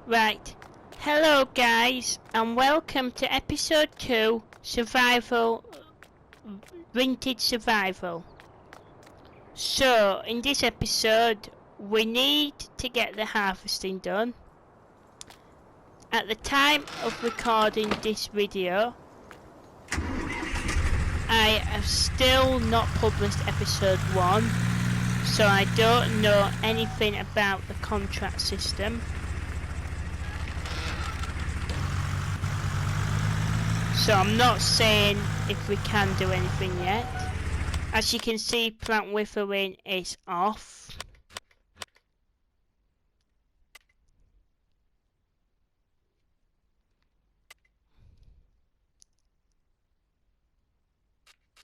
Right, hello guys and welcome to episode 2 Survival, Vintage Survival. So in this episode we need to get the harvesting done. At the time of recording this video I have still not published episode 1, so I don't know anything about the contract system. So I'm not saying if we can do anything yet. As you can see, plant withering is off.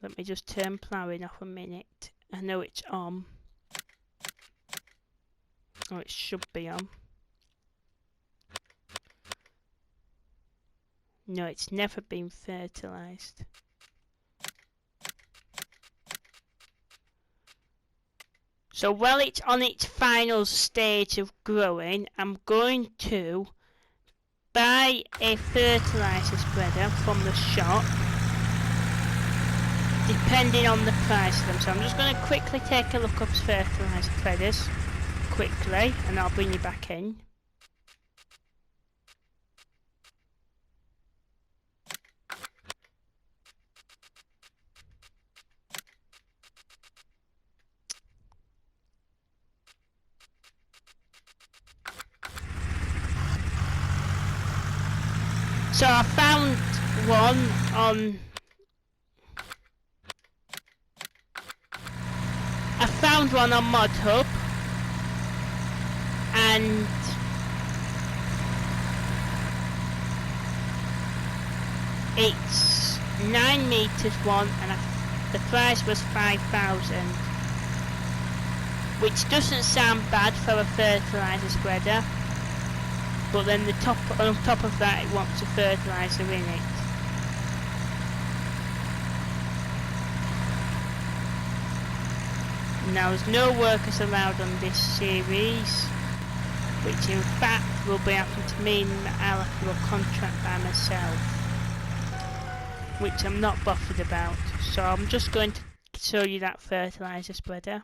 Let me just turn ploughing off a minute. I know it's on. Oh, it should be on. No, it's never been fertilised. So while it's on its final stage of growing, I'm going to buy a fertiliser spreader from the shop, depending on the price of them. So I'm just going to quickly take a look up fertiliser spreaders, quickly, and I'll bring you back in. So I found one on... Mod Hub, and it's 9 meters one, and the price was 5,000, which doesn't sound bad for a fertiliser spreader. But then on top of that, it wants a fertiliser in it. Now there's no workers allowed on this series, which in fact will be happening to me, and I'll have to do a contract by myself, which I'm not bothered about. So I'm just going to show you that fertiliser spreader.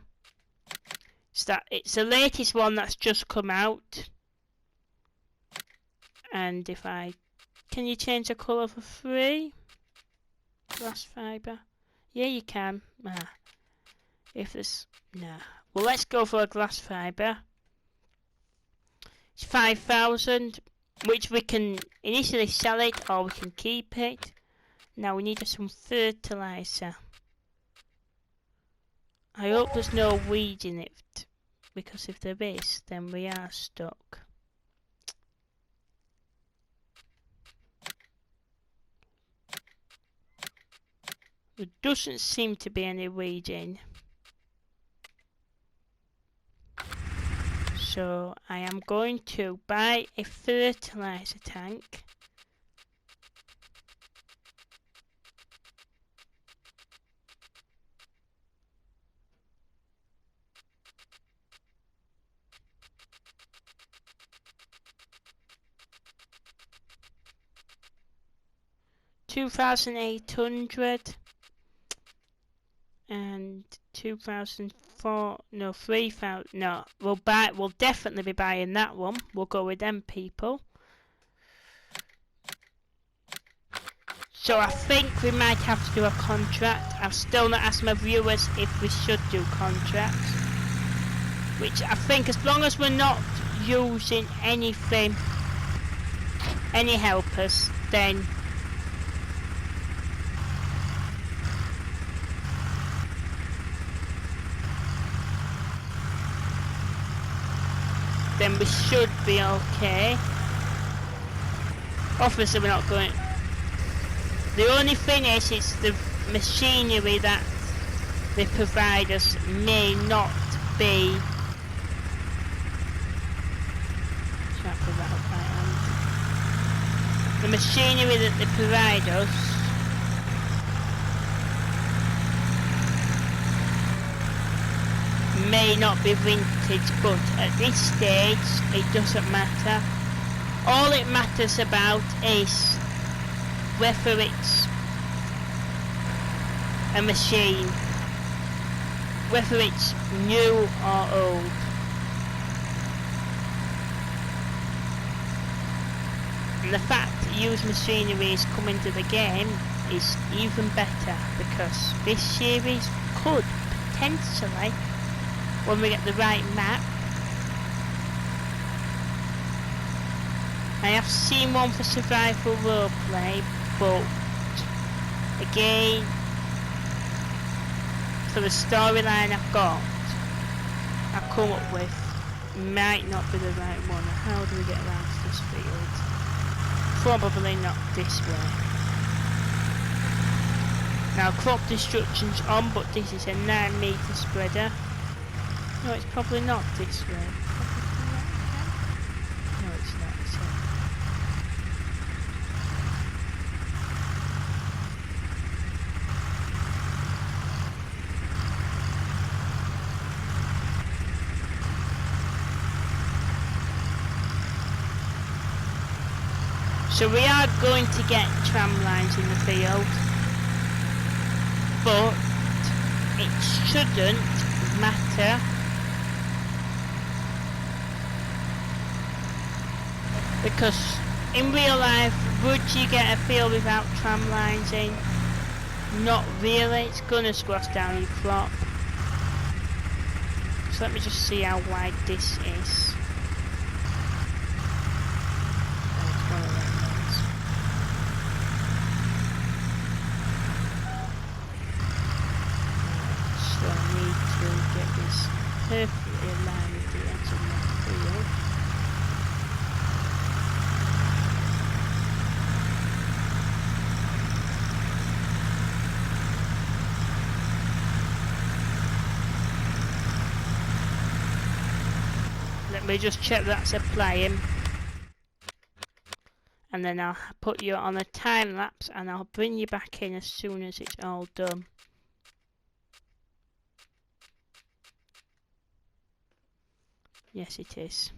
It's the latest one that's just come out. And if can you change the colour for free? Glass fibre? Yeah, you can. If there's... Nah. Well, let's go for a glass fibre. It's 5,000, which we can initially sell it or we can keep it. Now we need some fertiliser. I hope there's no weed in it, because if there is, then we are stuck. There doesn't seem to be any weeding. So I am going to buy a fertiliser tank. $2,800 and 2,004. No, 3,000. No, we'll definitely be buying that one. We'll go with them people. So I think we might have to do a contract. I've still not asked my viewers if we should do contracts, which I think, as long as we're not using anything, any helpers, then we should be okay. Obviously we're not going... The only thing is, it's the machinery that they provide us may not be... Can't put that up by hand. The machinery that they provide us may not be vintage, but at this stage it doesn't matter. All it matters about is whether it's a machine, whether it's new or old. And the fact that used machinery is coming to the game is even better, because this series could potentially, when we get the right map, I have seen one for survival roleplay, but again, for the storyline I've got, I've come up with, might not be the right one. How do we get around to this field? Probably not this way. Now crop destruction's on, but this is a 9 meter spreader. No, it's probably not this way. No, it's not. So we are going to get tram lines in the field, but it shouldn't matter because in real life, would you get a field without tram lines in? Not really, it's gonna squash down your crop. So let me just see how wide this is. Perfectly aligned with the edge of my field. Let me just check that's applying, and then I'll put you on a time lapse and I'll bring you back in as soon as it's all done. Yes, it is.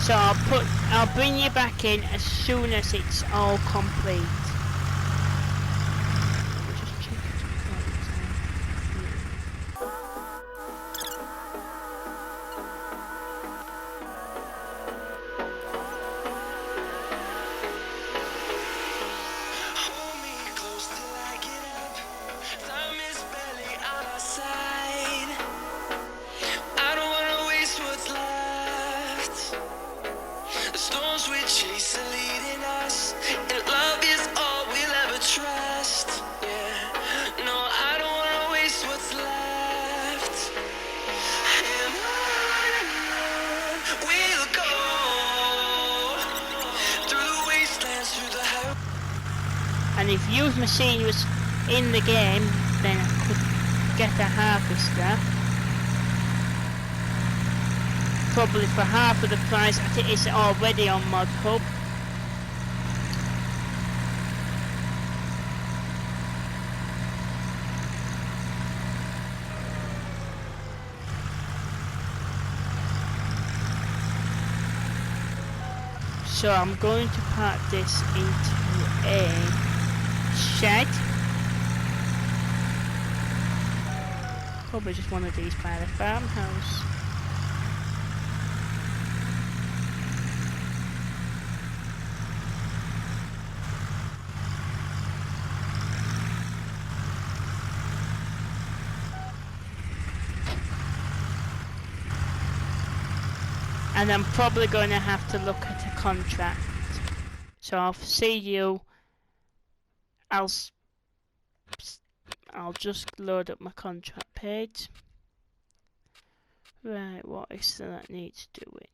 So I'll bring you back in as soon as it's all complete. Just check it. And if used machine was in the game, then I could get a harvester. Probably for half of the price. I think it's already on Mod Hub. So I'm going to park this into a shed. Probably just one of these by the farmhouse. And I'm probably going to have to look at a contract. So I'll see you. I'll just load up my contract page. Right, what is that needs doing?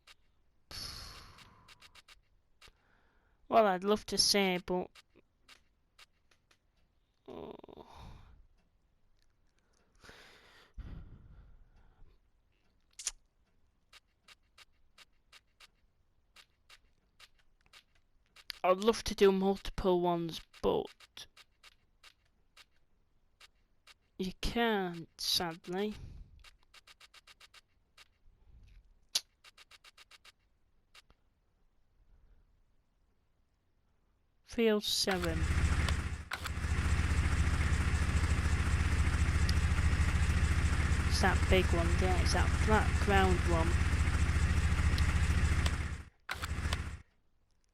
Well, I'd love to say, but oh. I'd love to do multiple ones, but you can't, sadly. Field 7. It's that big one there, it's that flat ground one.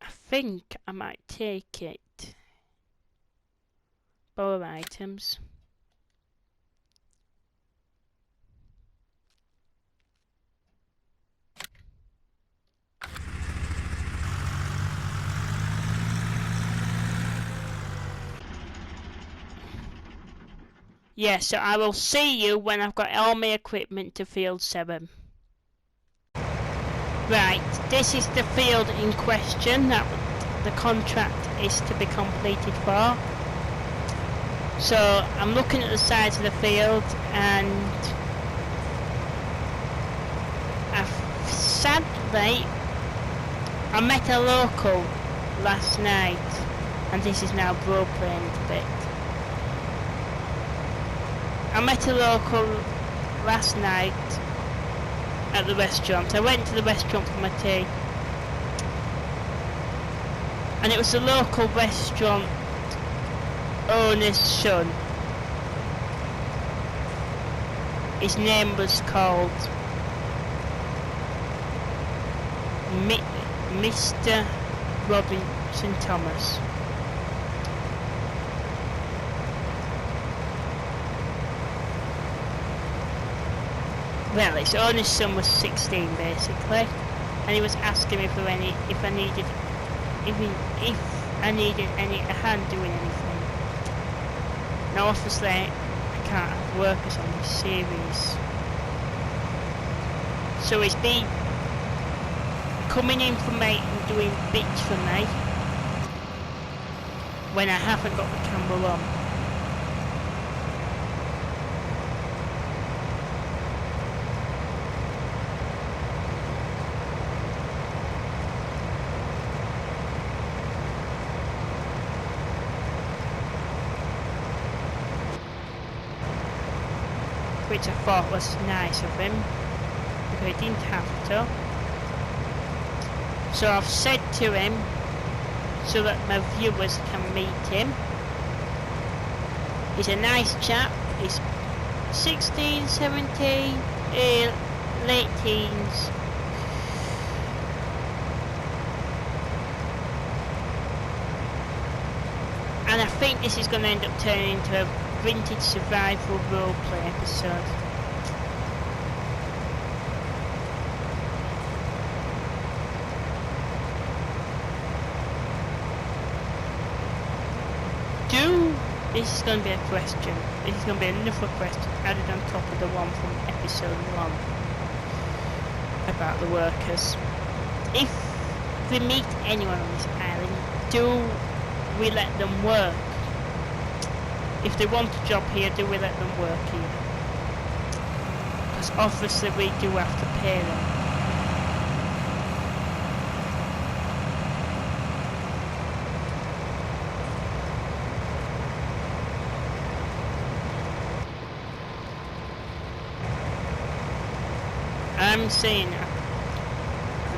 I think I might take it. Borrow items. Yeah, so I will see you when I've got all my equipment to field 7. Right, this is the field in question that the contract is to be completed for. So I'm looking at the sides of the field, and sadly I met a local last night, and this is now broken a bit. I met a local last night at the restaurant. I went to the restaurant for my tea, and it was the local restaurant owner's son. His name was called Mr. Robinson Thomas. Well, his owner's son was 16 basically, and he was asking me if I needed any a hand doing anything. Now obviously I can't have workers on this series, so he's been coming in for me and doing bits for me when I haven't got the camera on. Which I thought was nice of him, because he didn't have to. So I've said to him, so that my viewers can meet him. He's a nice chap, he's 16, 17, late teens. And I think this is going to end up turning into a vintage survival roleplay episode. This is going to be a question. This is going to be another question added on top of the one from episode 1 about the workers. If we meet anyone on this island, do we let them work? If they want a job here, do we let them work here? Because obviously we do have to pay them. I'm saying I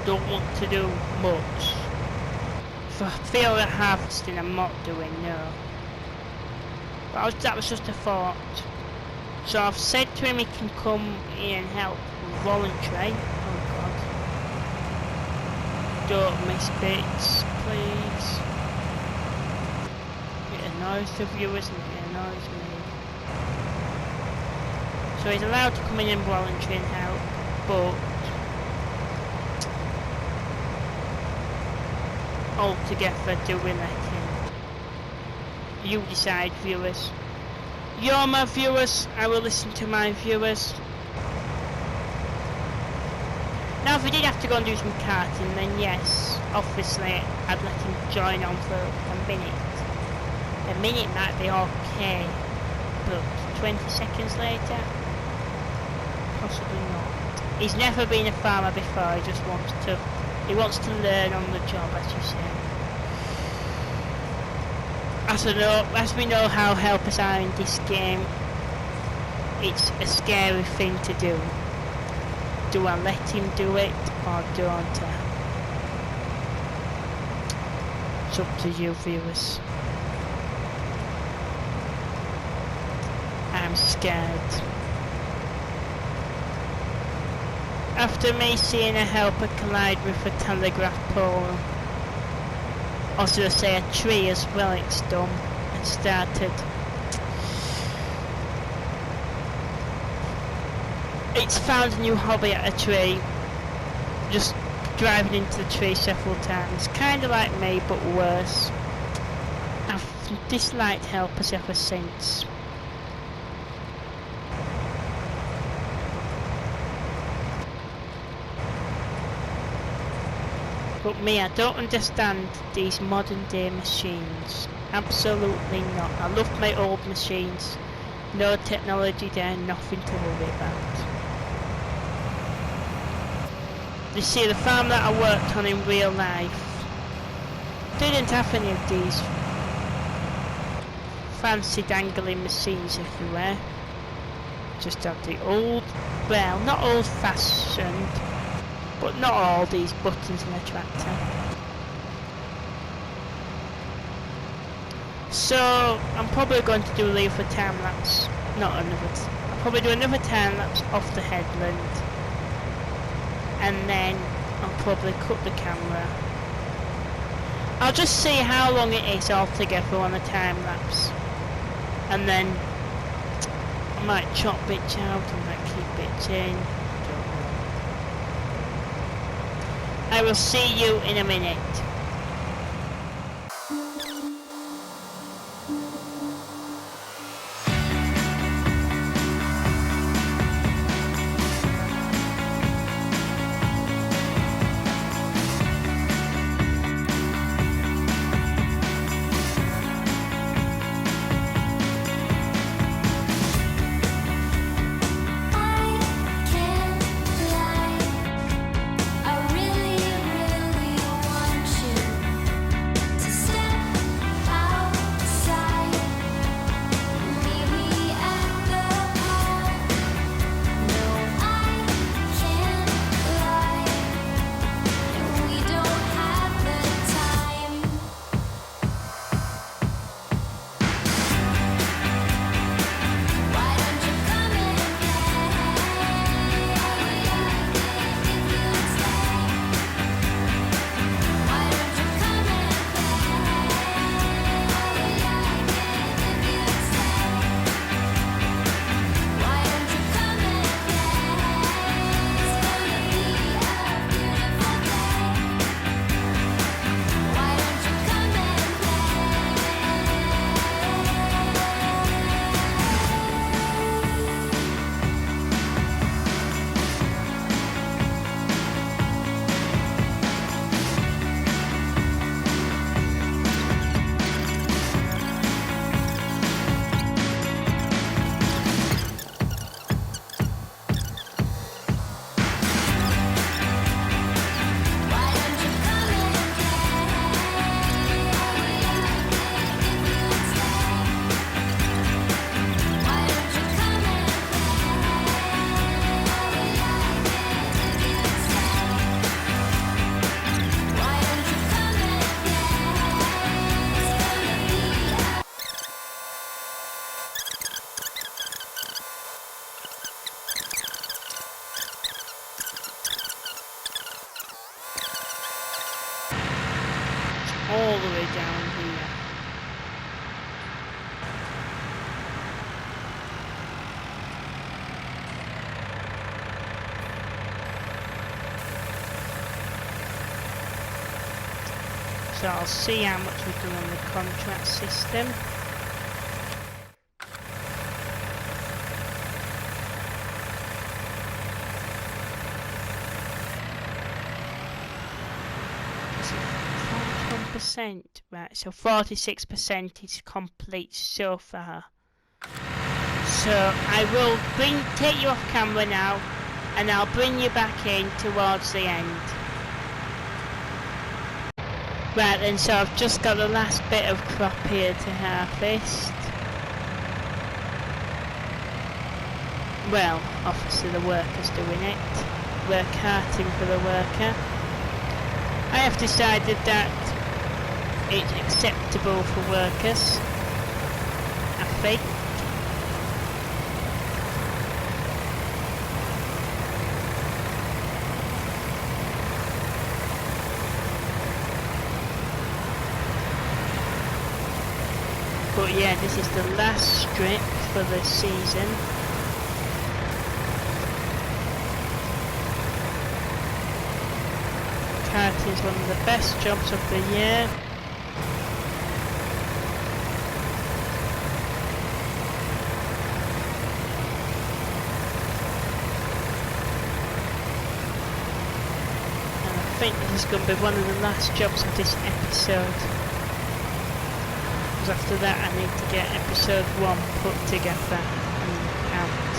don't want to do much. For field harvesting I'm not doing, no. But that was just a thought. So I've said to him he can come in and help voluntary. Oh god. Don't miss bits, please. It annoys the viewers and it annoys me. So he's allowed to come in and voluntary and help, but altogether do we let him? You decide, viewers. You're my viewers, I will listen to my viewers. Now if we did have to go and do some karting, then yes, obviously I'd let him join on for a minute. A minute might be okay, but 20 seconds later? Possibly not. He's never been a farmer before, he just wants to learn on the job, as you say. As we know how helpers are in this game, it's a scary thing to do. Do I let him do it or don't I? It's up to you viewers. I'm scared. After me seeing a helper collide with a telegraph pole, or should I say a tree as well, it's done and started. It's found a new hobby at a tree, just driving into the tree several times, kinda like me but worse. I've disliked helpers ever since. But me, I don't understand these modern day machines. Absolutely not. I love my old machines. No technology there, nothing to worry about. You see, the farm that I worked on in real life didn't have any of these fancy dangling machines everywhere. Just have the old, well, not old fashioned, but not all these buttons in a tractor. So I'm probably going to do a leave for time lapse. Not another. I'll probably do another time lapse off the headland, and then I'll probably cut the camera. I'll just see how long it is altogether on a time lapse, and then I might chop bits out, I might keep bits in. I will see you in a minute. All the way down here. So I'll see how much we've done on the contract system. Right, so 46% is complete so far. So I will take you off camera now, and I'll bring you back in towards the end. Right then, so I've just got the last bit of crop here to harvest. Well, obviously the worker's doing it. We're carting for the worker. I have decided that it's acceptable for workers, I think. But yeah, this is the last strip for the season. Karting is one of the best jobs of the year. And I think this is going to be one of the last jobs of this episode. Because after that I need to get episode 1 put together and out.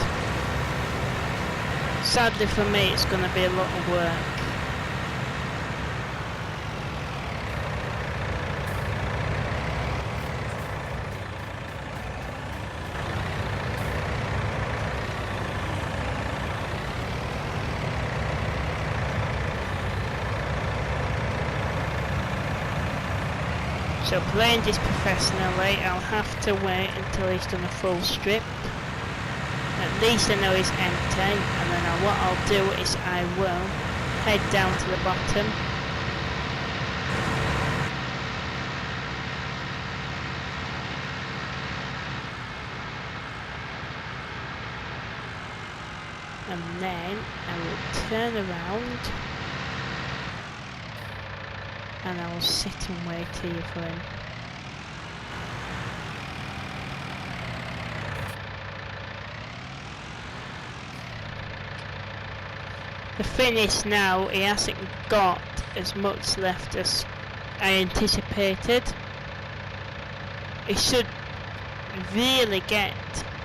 Sadly for me it's going to be a lot of work. So playing this professionally, I'll have to wait until he's done a full strip. At least I know he's empty, and then what I'll do is I will head down to the bottom. And then I will turn around. And I will sit and wait here for him. The thing is now, he hasn't got as much left as I anticipated. He should really get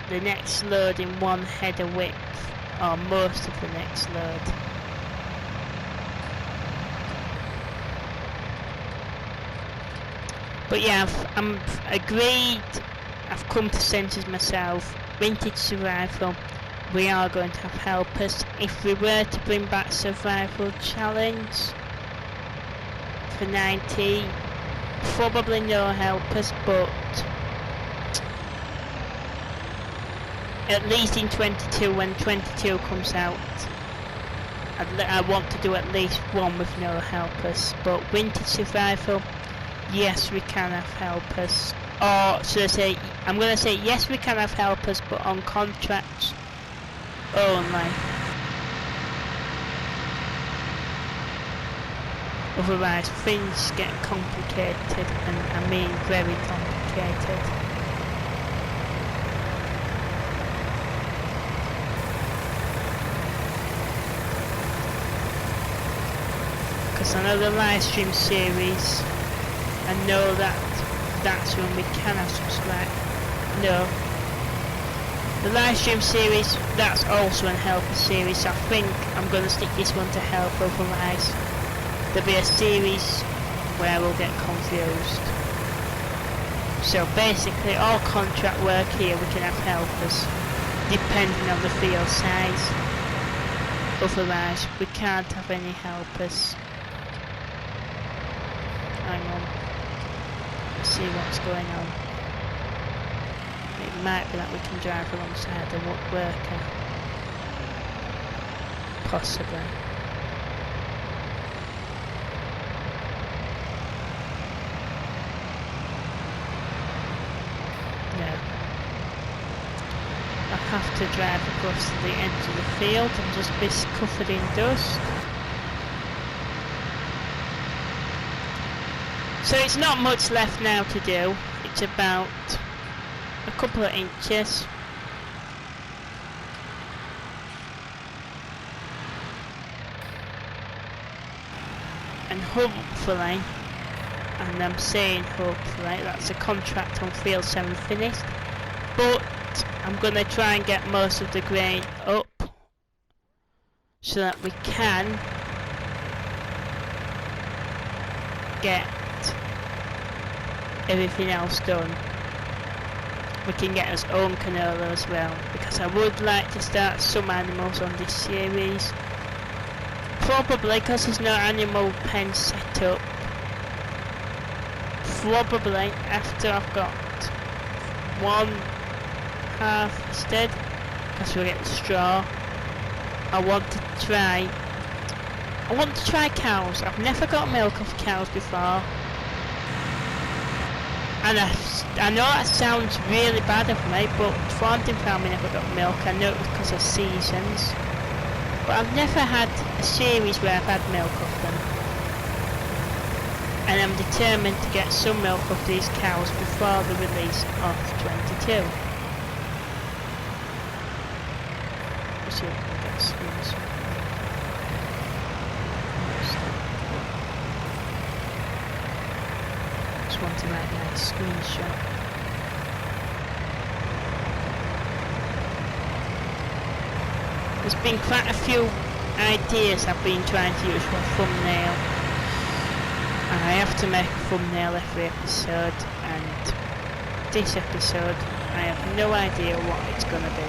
the next load in one header width, or most of the next load. But yeah, I'm agreed, I've come to senses myself, Vintage Survival, we are going to have helpers. If we were to bring back Survival Challenge for 19, probably no helpers, but at least in 22, when 22 comes out, I want to do at least one with no helpers. But Vintage Survival, yes, we can have helpers. Or should I say, I'm going to say yes, we can have helpers, but on contracts only. Otherwise things get complicated, and I mean very complicated. Because I know the live stream series, I know that that's when we can have subscribe. No. The live stream series, that's also an helper series, so I think I'm going to stick this one to help, otherwise there'll be a series where I will get confused. So basically all contract work here we can have helpers, depending on the field size. Otherwise we can't have any helpers. Hang on. Let's see what's going on. It might be that we can drive alongside the worker. Possibly. No. I have to drive across to the edge of the field and just be covered in dust. So it's not much left now to do. It's about a couple of inches. And hopefully, and I'm saying hopefully, that's a contract on field 7 finished. But I'm going to try and get most of the grain up so that we can get everything else done. We can get our own canola as well, because I would like to start some animals on this series. Probably because there's no animal pen set up. probably after I've got one harvested, because we'll get the straw, I want to try cows. I've never got milk off cows before. And I know that sounds really bad of me, but planting farming never got milk. I know it was because of seasons. But I've never had a series where I've had milk off them. And I'm determined to get some milk off these cows before the release of 22. Let's see if I can get screens. Just want to make a nice screenshot. There's been quite a few ideas I've been trying to use for a thumbnail. I have to make a thumbnail every episode, and this episode I have no idea what it's gonna be.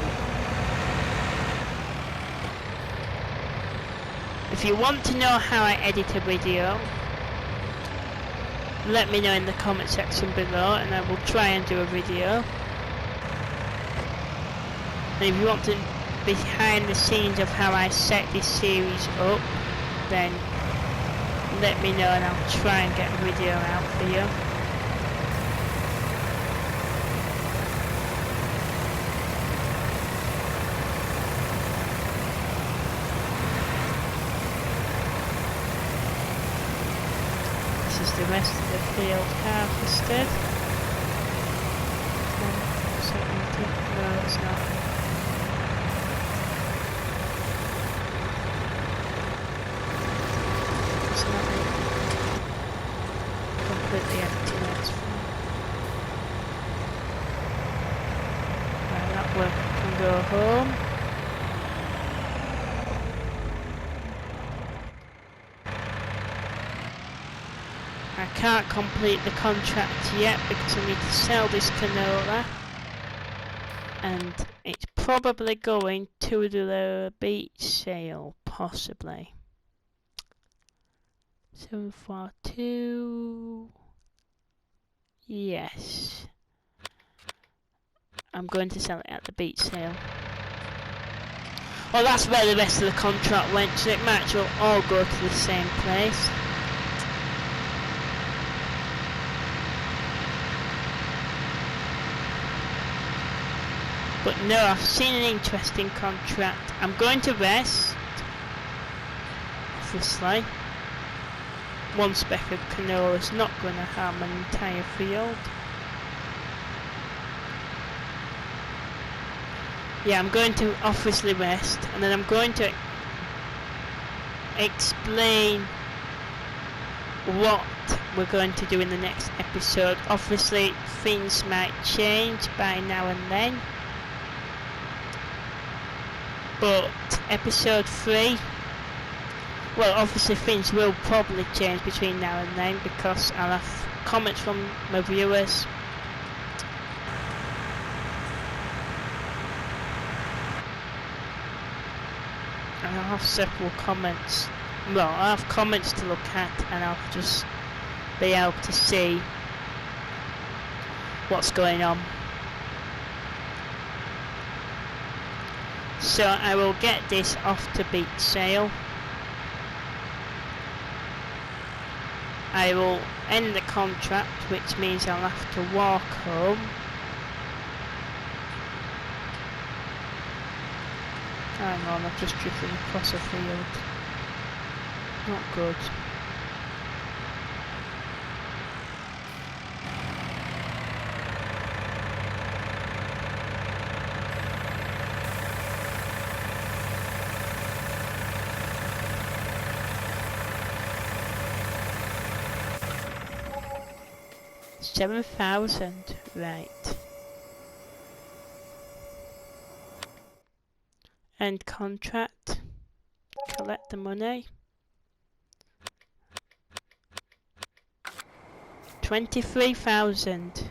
If you want to know how I edit a video, let me know in the comment section below and I will try and do a video. And if you want to behind the scenes of how I set this series up, then let me know and I'll try and get a video out for you. This is the rest of the field harvested. No, it's not. Completely empty, that's fine. Right, that work can go home. I can't complete the contract yet because I need to sell this canola, and it's probably going to the beach sale, possibly. 742. Yes. I'm going to sell it at the beach sale. Well, that's where the rest of the contract went, so it might as well all go to the same place. But no, I've seen an interesting contract. I'm going to rest, obviously. One speck of canola is not going to harm an entire field. Yeah, I'm going to obviously rest, and then I'm going to explain what we're going to do in the next episode. Obviously, things might change by now and then, but episode 3, well, obviously things will probably change between now and then because I'll have comments from my viewers. And I'll have several comments. Well, I'll have comments to look at and I'll just be able to see what's going on. So I will get this off to beach sale. I will end the contract, which means I'll have to walk home. Hang on, I've just driven across a field. Not good. $7,000, right. End contract. Collect the money. 23,000.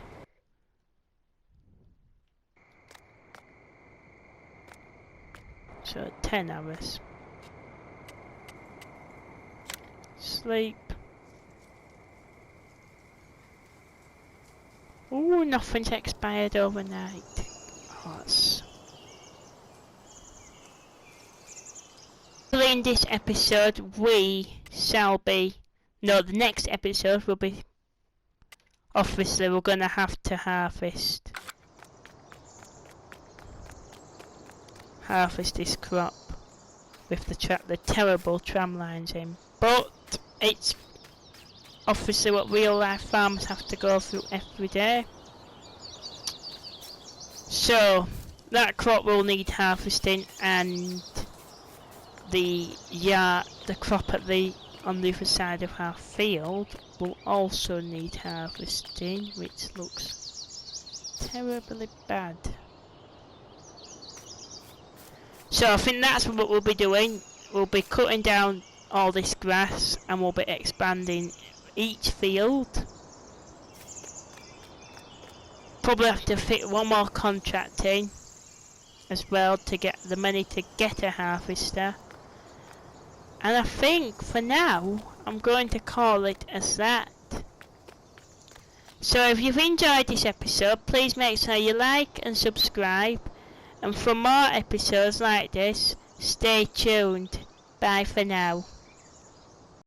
So 10 hours. Sleep. Ooh, nothing's expired overnight. Oh, that's... In this episode, we shall be... No, the next episode will be... Obviously, we're gonna have to harvest this crop with the terrible tram lines in. But it's obviously what real life farmers have to go through every day. So that crop will need harvesting, and the crop on the other side of our field will also need harvesting, which looks terribly bad. So I think that's what we'll be doing. We'll be cutting down all this grass and we'll be expanding each field. Probably have to fit one more contract in as well to get the money to get a harvester. And I think for now I'm going to call it as that. So if you've enjoyed this episode, please make sure you like and subscribe. And for more episodes like this, stay tuned. Bye for now.